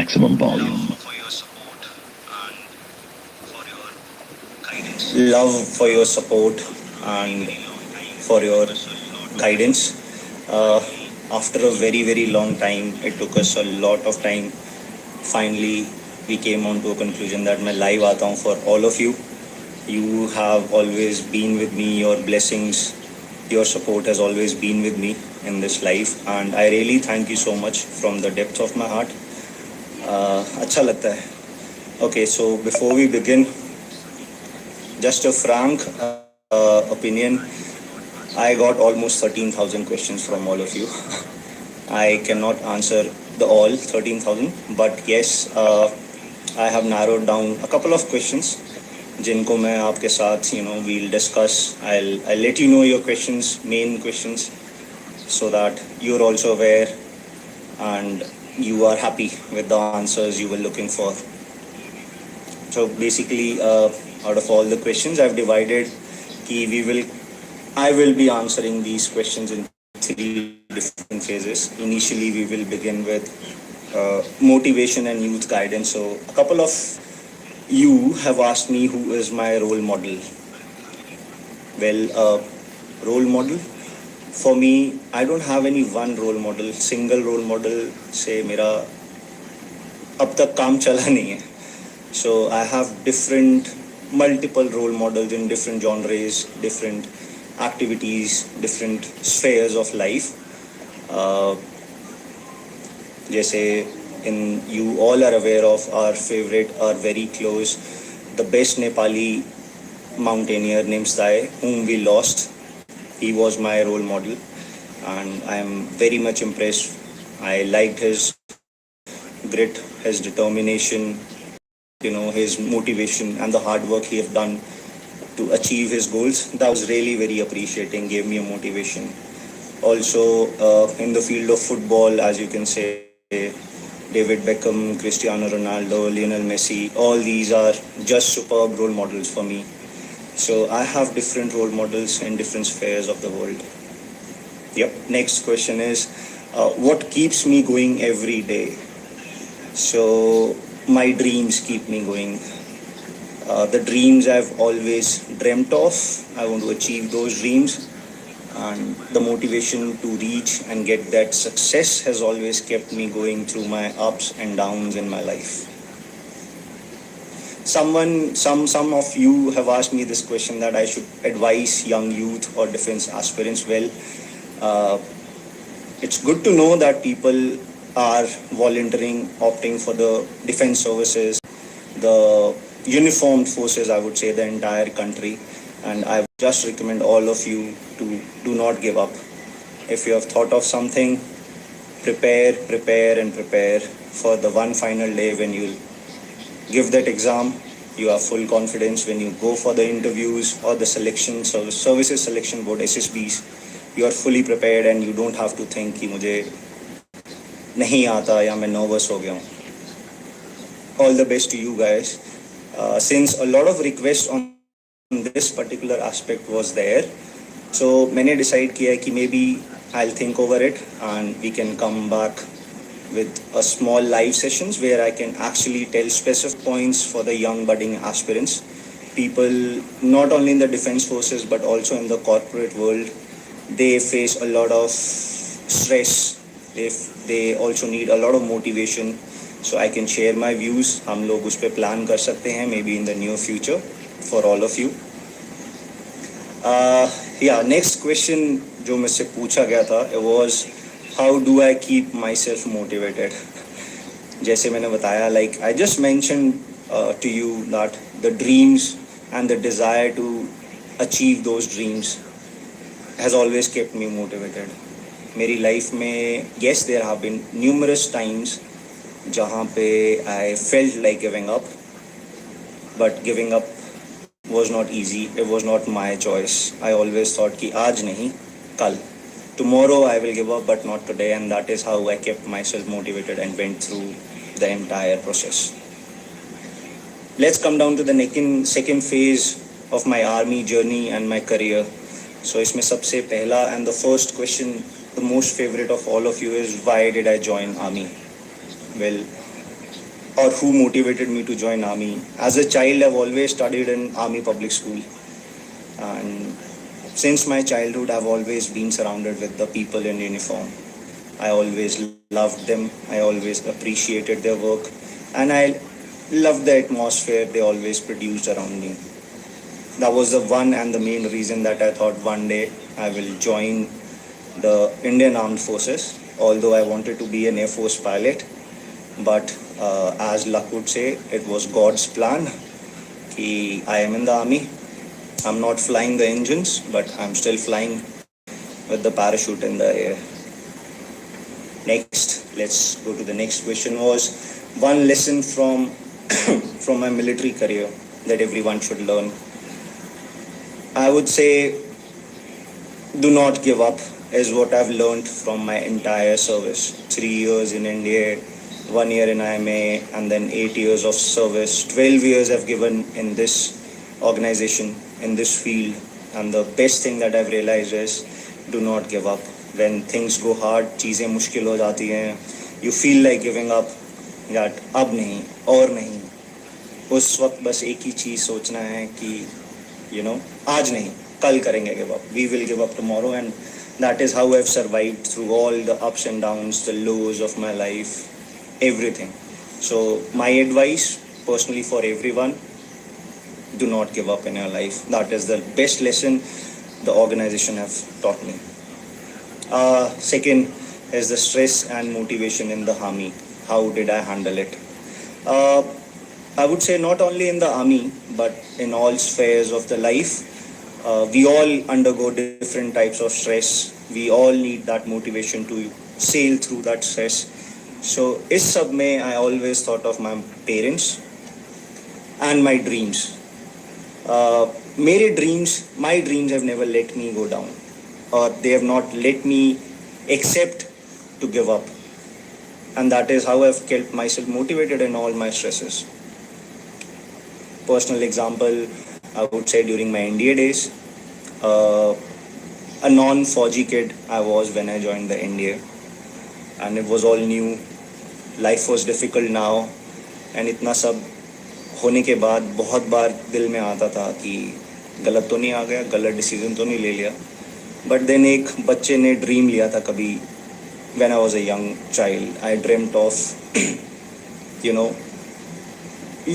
maximum volume. Love for your support and for your guidance. Uh, After a very, very long time, it took us a lot of time. Finally, we came on to a conclusion that मैं live आता हूँ for all of you. You have always been with me. Your blessings, your support has always been with me in this life, and I really thank you so much from the depth of my heart. अच्छा लगता है. Okay, so before we begin, just a frank opinion. I got almost 13,000 questions from all of you. I cannot answer the all 13,000, but yes, I have narrowed down a couple of questions जिनको मैं आपके साथ we'll discuss. I'll let you know your questions, main questions, so that you're also aware and you are happy with the answers you were looking for. So basically, out of all the questions, I've divided I will be answering these questions in three different phases. Initially, we will begin with motivation and youth guidance. So a couple of you have asked me who is my role model. Well, role model for me, I don't have any one role model. Single role model से मेरा अब तक काम चला नहीं है. So I have multiple role models in different genres, different activities, different spheres of life. जैसे you all are aware of our favorite, our very close, the best Nepali mountaineer named Sai, whom we lost. He was my role model, and I am very much impressed. I liked his grit, his determination, his motivation and the hard work he have done to achieve his goals. That was really very appreciating, gave me a motivation. Also, in the field of football, as you can say, David Beckham, Cristiano Ronaldo, Lionel Messi, all these are just superb role models for me. So I have different role models in different spheres of the world. Yep. Next question is, what keeps me going every day? So my dreams keep me going. The dreams I've always dreamt of, I want to achieve those dreams, and the motivation to reach and get that success has always kept me going through my ups and downs in my life. Some of you have asked me this question, that I should advise young youth or defense aspirants. Well, it's good to know that people are volunteering, opting for the defense services, the uniformed forces, I would say, the entire country. And I would just recommend all of you to do not give up. If you have thought of something, prepare for the one final day when you'll give that exam. You have full confidence when you go for the interviews or the selection, services selection board, SSBs. You are fully prepared and you don't have to think कि मुझे नहीं आता या मैं nervous हो गया हूँ. All the best to you guys. Since a lot of requests on this particular aspect was there, so मैंने decide किया है कि maybe I'll think over it and we can come back with a small live sessions where I can actually tell specific points for the young budding aspirants, people not only in the defense forces but also in the corporate world. They face a lot of stress. They also need a lot of motivation. So I can share my views. हम लोग उस पे plan कर सकते हैं maybe in the near future for all of you. Yeah, next question जो मुझसे पूछा गया था, it was how do I keep myself motivated? जैसे मैंने बताया, like I just mentioned to you that the dreams and the desire to achieve those dreams has always kept me motivated. मेरी life में, yes, there have been numerous times जहाँ पे I felt like giving up, but giving up was not easy. It was not my choice. I always thought कि आज नहीं, कल. Tomorrow I will give up, but not today, and that is how I kept myself motivated and went through the entire process. Let's come down to the second phase of my army journey and my career. So इसमें सबसे पहला and the first question, the most favorite of all of you, is why did I join army? Well, or who motivated me to join army. As a child, I've always studied in army public school, and since my childhood, I've always been surrounded with the people in uniform. I always loved them. I always appreciated their work, and I loved the atmosphere they always produced around me. That was the one and the main reason that I thought one day I will join the Indian Armed Forces. Although I wanted to be an Air Force pilot, but as luck would say, it was God's plan. I am in the army. I'm not flying the engines, but I'm still flying with the parachute in the air. Next, let's go to the next question. Was one lesson from from my military career that everyone should learn? I would say do not give up is what I've learned from my entire service. 3 years in India, 1 year in IMA, and then 8 years of service. 12 years I've given in this organization, in this field. And the best thing that I've realized is do not give up. When things go hard, चीज़ें मुश्किल हो जाती हैं, you feel like giving up, that अब नहीं और नहीं. उस वक्त बस एक ही चीज़ सोचना है कि आज नहीं, कल करेंगे give up. We will give up tomorrow, and that is how I've survived through all the ups and downs, the lows of my life, everything. So my advice personally for everyone, do not give up in your life. That is the best lesson the organization have taught me. Second is the stress and motivation in the army. How did I handle it? I would say not only in the army, but in all spheres of the life. We all undergo different types of stress. We all need that motivation to sail through that stress. So, इस सब में I always thought of my parents and my dreams. My dreams have never let me go down, or they have not let me accept to give up. And that is how I've kept myself motivated in all my stresses. Personal example, I would say during my NDA days, a non-Fauji kid I was when I joined the NDA, and it was all new. Life was difficult now, and इतना सब होने के बाद बहुत बार दिल में आता था कि गलत तो नहीं आ गया, गलत डिसीजन तो नहीं ले लिया. बट देन एक बच्चे ने ड्रीम लिया था कभी, when I was a young child, I dreamt of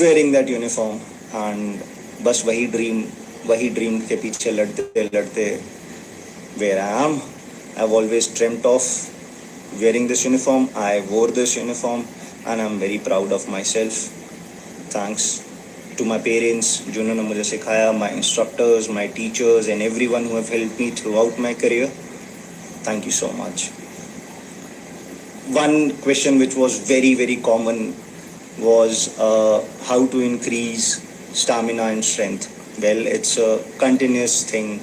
wearing that uniform, and बस वही ड्रीम के पीछे लड़ते लड़ते where I am. I've always dreamt of wearing this uniform. I wore this uniform, and I'm very proud of myself. Thanks to my parents जिन्होंने मुझे सिखाया, my instructors, my teachers, and everyone who have helped me throughout my career. Thank you so much. One question which was very, very common was how to increase stamina and strength. Well, it's a continuous thing.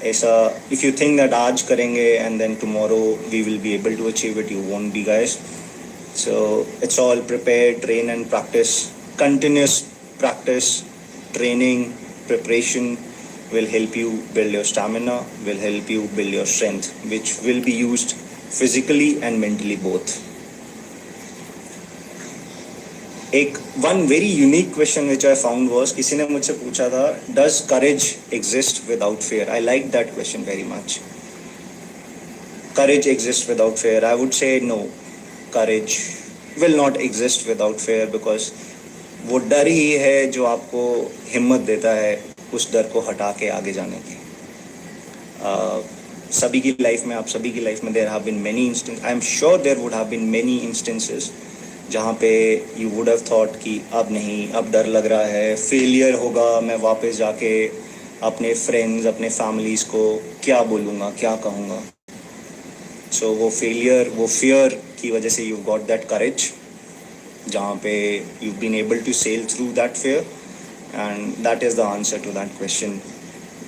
If you think that aaj karenge and then tomorrow we will be able to achieve it, you won't be, guys. So it's all prepare, train and practice. Continuous practice, training, preparation will help you build your stamina, will help you build your strength, which will be used physically and mentally both. One very unique question which I found was, किसी ने मुझसे पूछा था, does courage exist without fear? I like that question very much. Courage exists without fear. I would say no. Courage will not exist without fear, because वो डर ही है जो आपको हिम्मत देता है उस डर को हटा के आगे जाने की. सभी की लाइफ में, आप सभी की लाइफ में there have been many instances. I am sure there would have been many instances जहाँ पे you would have thought कि अब नहीं, अब डर लग रहा है, फेलियर होगा, मैं वापस जाके अपने फ्रेंड्स, अपने फैमिलीज़ को क्या बोलूँगा, क्या कहूँगा. सो वो फेलियर, वो फियर की वजह से यू गॉट दैट करेज, जहाँ पे you been able to sail through that fear, and that is the answer to that question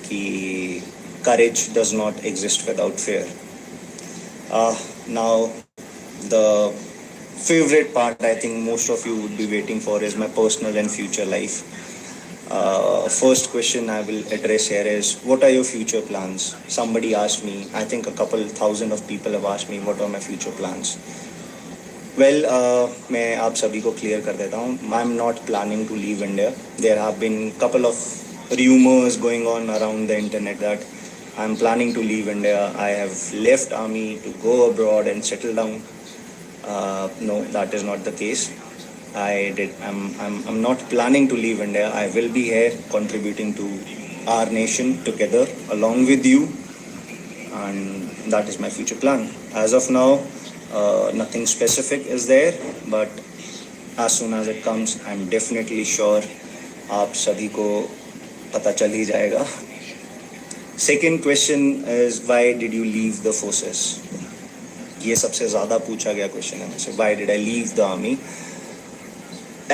कि courage does not exist without fear. Now, the favorite part I think most of you would be waiting for is my personal and future life. First question I will address here is, what are your future plans? Somebody asked me, I think a couple thousand of people have asked me, what are my future plans? Well मैं आप सभी को clear कर देता हूँ. I am not planning to leave India. There have been couple of rumors going on around the internet that I'm planning to leave India. I have left army to go abroad and settle down. No, that is not the case. I'm not planning to leave India. I will be here contributing to our nation together along with you, and that is my future plan. As of now, nothing specific is there, but as soon as it comes, I'm definitely sure आप सभी को पता चल ही जाएगा. Second question is why did you leave the forces? ये सबसे ज़्यादा पूछा गया क्वेश्चन है मुझसे. Why did I leave the army?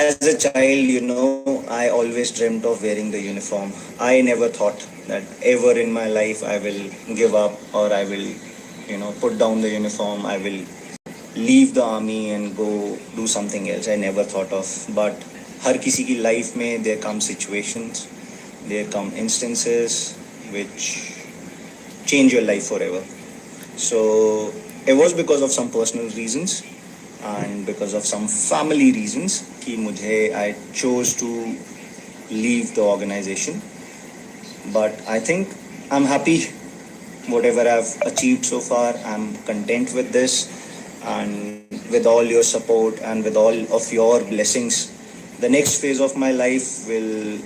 As a child, you know, I always dreamt of wearing the uniform. I never thought that ever in my life I will give up or I will, you know, put down the uniform. I will leave the army and go do something else. I never thought of. But हर किसी की life में there come situations, there come instances which change your life forever. So it was because of some personal reasons and because of some family reasons कि मुझे I chose to leave the organization. But I think I'm happy. Whatever I've achieved so far, I'm content with this. And with all your support and with all of your blessings, the next phase of my life will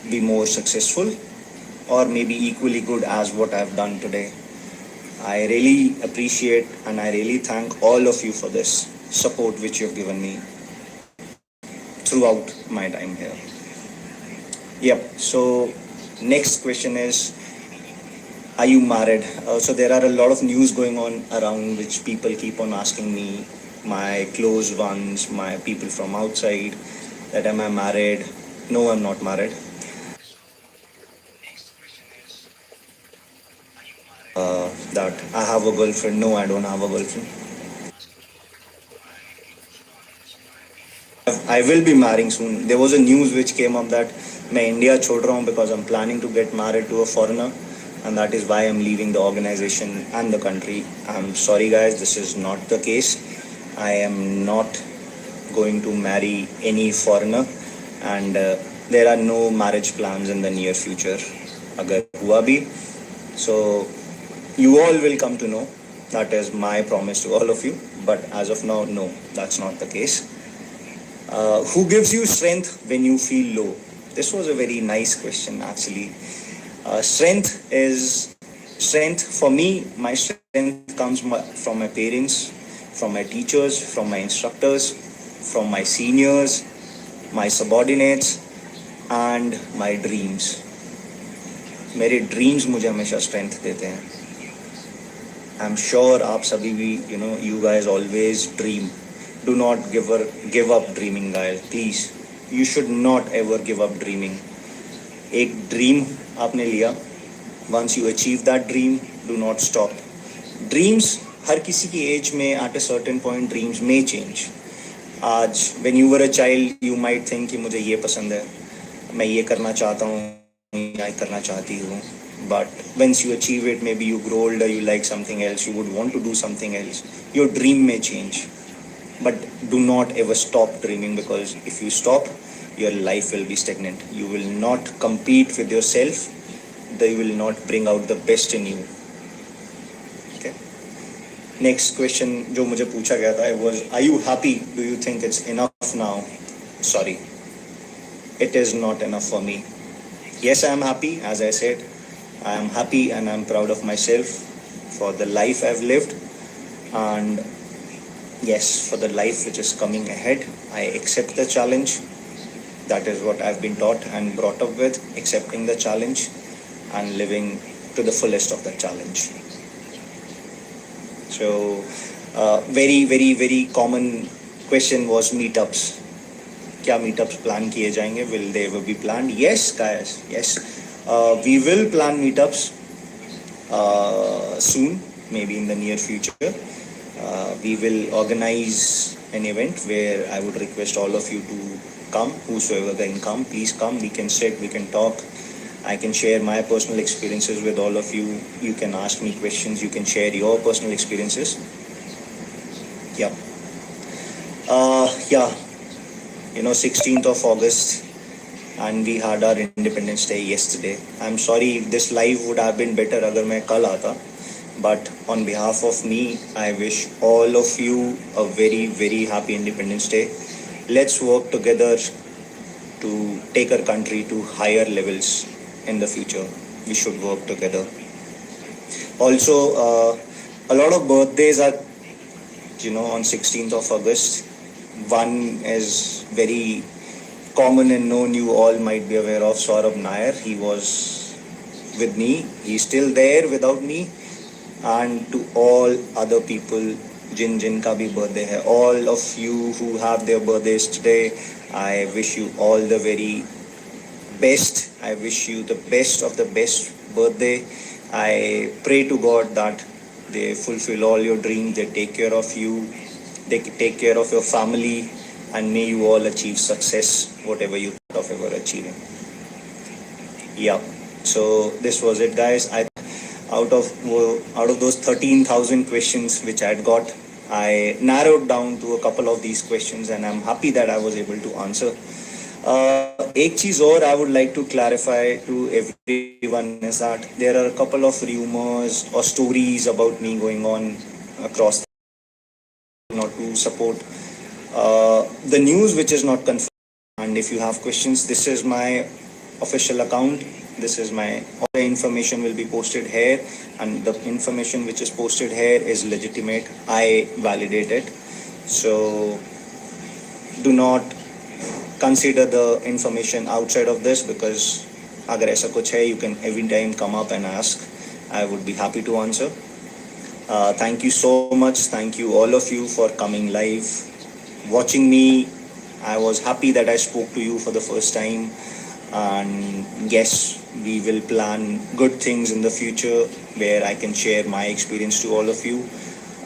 be more successful or maybe equally good as what I've done today. I really appreciate and I really thank all of you for this support which you've given me throughout my time here. Yep. So next question is, are you married? So there are a lot of news going on around which people keep on asking me, my close ones, my people from outside, that am I married? No, I'm not married. That I have a girlfriend. No, I don't have a girlfriend. I will be marrying soon. There was a news which came up that मैं India छोड़ रहा हूँ because I'm planning to get married to a foreigner, and that is why I'm leaving the organization and the country. I'm sorry, guys, this is not the case. I am not going to marry any foreigner, and there are no marriage plans in the near future. अगर हुआ भी, so you all will come to know. That is my promise to all of you. But as of now, no, that's not the case. Who gives you strength when you feel low? This was a very nice question, actually. Strength for me. My strength comes from my parents, from my teachers, from my instructors, from my seniors, my subordinates, and my dreams. मेरे dreams मुझे हमेशा strength देते हैं. I am sure आप सभी भी, you guys always dream. Do not give up dreaming, guys. Please, you should not ever give up dreaming. एक dream आपने लिया, once you achieve that dream, do not stop. Dreams हर किसी की as में at a certain point dreams may change. आज when you were a child you might think कि मुझे ये पसंद है, मैं ये करना चाहता हूँ, ये करना चाहती हूँ. But once you achieve it, maybe you grow older, you like something else, you would want to do something else. Your dream may change. But do not ever stop dreaming, because if you stop, your life will be stagnant. You will not compete with yourself. They will not bring out the best in you. Okay. Next question जो मुझे पूछा गया था was, are you happy? Do you think it's enough now? Sorry, it is not enough for me. Yes, I am happy. As I said, I am happy and I am proud of myself for the life I've lived, and yes, for the life which is coming ahead. I accept the challenge. That is what I've been taught and brought up with, accepting the challenge and living to the fullest of the challenge. So, very, very, very common question was meetups. क्या meetups plan किए जाएंगे? Will they ever be planned? Yes, guys. Yes, we will plan meetups soon, maybe in the near future. We will organize an event where I would request all of you to come. Whosoever can come, please come. We can sit, we can talk. I can share my personal experiences with all of you. You can ask me questions. You can share your personal experiences. Yeah. Yeah, 16th of August, and we had our Independence Day yesterday. I'm sorry, this live would have been better अगर मैं कल आता. But on behalf of me, I wish all of you a very, very happy Independence Day. Let's work together to take our country to higher levels in the future. We should work together. Also, a lot of birthdays are, on 16th of August. One is very common and known, you all might be aware of, Saurabh Nair. He was with me. He's still there without me. And to all other people, जिन का भी birthday है, all of you who have their birthdays today, I wish you all the very best. I wish you the best of the best birthday. I pray to God that they fulfill all your dreams, they take care of you, they take care of your family, and may you all achieve success, whatever you thought of ever achieving. Yeah. So this was it, guys. Out of those 13,000 questions which I had got, I narrowed down to a couple of these questions, and I'm happy that I was able to answer. एक चीज और I would like to clarify to everyone is that there are a couple of rumors or stories about me going on across, not to support the news which is not confirmed. And if you have questions, this is my official account. This is my all the information will be posted here, and the information which is posted here is legitimate. I validate it. So do not consider the information outside of this, because अगर ऐसा कुछ है, you can every time come up and ask. I would be happy to answer. Thank you so much. Thank you all of you for coming live, watching me. I was happy that I spoke to you for the first time. And yes, we will plan good things in the future where I can share my experience to all of you.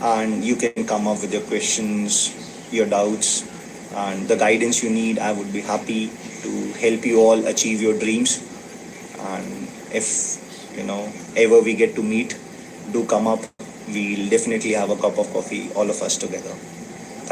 And you can come up with your questions, your doubts, and the guidance you need. I would be happy to help you all achieve your dreams. And if, ever we get to meet, do come up. We'll definitely have a cup of coffee, all of us together.